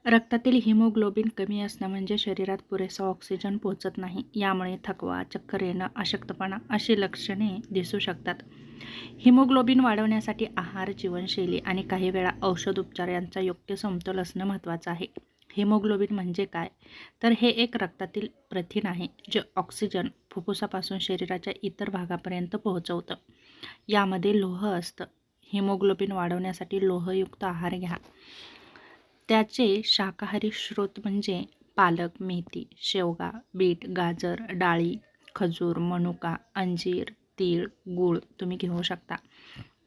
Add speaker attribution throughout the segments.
Speaker 1: रक्तातील हिमोग्लोबिन कमी असणं म्हणजे शरीरात पुरेसा ऑक्सिजन पोहोचत नाही. यामुळे थकवा, चक्कर येणं, अशक्तपणा अशी लक्षणे दिसू शकतात. हिमोग्लोबिन वाढवण्यासाठी आहार, जीवनशैली आणि काही वेळा औषध उपचार यांचा योग्य समतोल असणं महत्त्वाचं आहे. हिमोग्लोबिन म्हणजे काय? तर हे एक रक्तातील प्रथिन आहे जे ऑक्सिजन फुफ्फुसापासून शरीराच्या इतर भागापर्यंत पोहोचवतं. यामध्ये लोह असतं. हिमोग्लोबिन वाढवण्यासाठी लोहयुक्त आहार घ्या. त्याचे शाकाहारी स्रोत म्हणजे पालक, मेथी, शेवगा, बीट, गाजर, डाळी, खजूर, मनुका, अंजीर, तीळ, गूळ तुम्ही घेऊ शकता.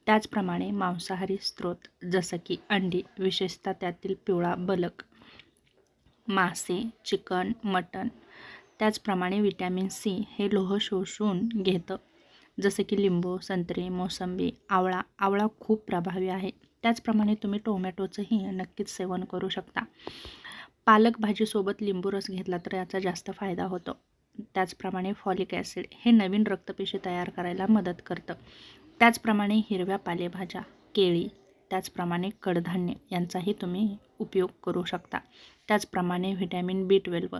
Speaker 1: त्याचप्रमाणे मांसाहारी स्रोत जसं की अंडी, विशेषतः त्यातील पिवळा बलक, मासे, चिकन, मटण. त्याचप्रमाणे व्हिटॅमिन सी हे लोह शोषून घेतं, जसं की लिंबू, संत्री, मोसंबी, आवळा. आवळा खूप प्रभावी आहे. त्याचप्रमाणे तुम्ही टोमॅटोचंही नक्कीच सेवन करू शकता. पालक भाजीसोबत लिंबू रस घेतला तर याचा जास्त फायदा होतो. त्याचप्रमाणे फॉलिक ॲसिड हे नवीन रक्तपेशी तयार करायला मदत करतं. त्याचप्रमाणे हिरव्या पालेभाज्या, केळी, त्याचप्रमाणे कडधान्य यांचाही तुम्ही उपयोग करू शकता. त्याचप्रमाणे व्हिटॅमिन B12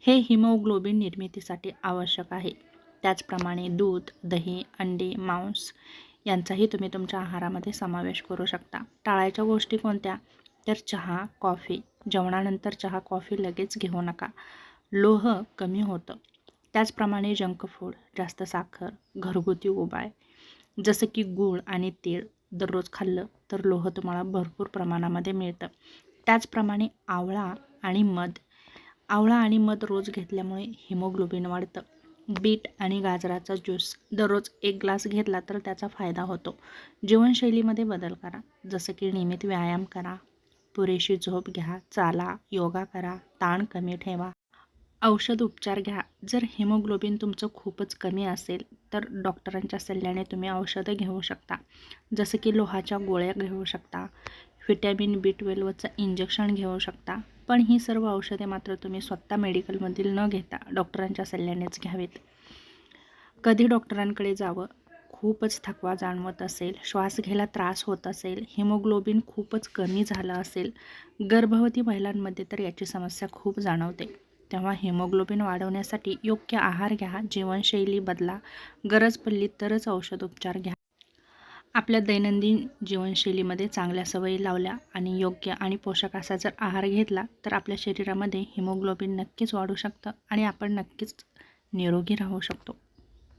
Speaker 1: हे हिमोग्लोबिन निर्मितीसाठी आवश्यक आहे. त्याचप्रमाणे दूध, दही, अंडी, मांस यांचाही तुम्ही तुमच्या आहारामध्ये समावेश करू शकता. टाळायच्या गोष्टी कोणत्या? तर चहा, कॉफी. जेवणानंतर चहा, कॉफी लगेच घेऊ नका. लोह कमी होतं. त्याचप्रमाणे जंक फूड, जास्त साखर, घरगुती उपाय जसं की गूळ आणि तीळ दररोज खाल्लं तर लोह तुम्हाला भरपूर प्रमाणामध्ये मिळतं. त्याचप्रमाणे आवळा आणि मध रोज घेतल्यामुळे हिमोग्लोबिन वाढतं. बीट आणि गाजराचा ज्यूस दररोज 1 ग्लास घेतला तर त्याचा फायदा होतो. जीवनशैलीमध्ये बदल करा, जसं की नियमित व्यायाम करा, पुरेशी झोप घ्या, चाला, योगा करा, ताण कमी ठेवा. औषध उपचार घ्या. जर हिमोग्लोबिन तुमचं खूपच कमी असेल तर डॉक्टरांच्या सल्ल्याने तुम्ही औषधं घेऊ शकता, जसं की लोहाच्या गोळ्या घेऊ शकता, व्हिटॅमिन B12चं इंजेक्शन घेऊ शकता. पण ही सर्व औषधे मात्र तुम्ही स्वतः मेडिकलमधील न घेता डॉक्टरांच्या सल्ल्यानेच घ्यावीत. कधी डॉक्टरांकडे जावं? खूपच थकवा जाणवत असेल, श्वास घ्यायला त्रास होत असेल, हिमोग्लोबिन खूपच कमी झालं असेल, गर्भवती महिलांमध्ये तर याची समस्या खूप जाणवते. तेव्हा हिमोग्लोबिन वाढवण्यासाठी योग्य आहार घ्या, जीवनशैली बदला, गरज पडली तरच औषधोपचार घ्या. आपल्या दैनंदिन जीवनशैलीमध्ये चांगल्या सवयी लावल्या आणि योग्य आणि पोषक असा जर आहार घेतला तर आपल्या शरीरामध्ये हिमोग्लोबिन नक्कीच वाढू शकतं आणि आपण नक्कीच निरोगी राहू शकतो.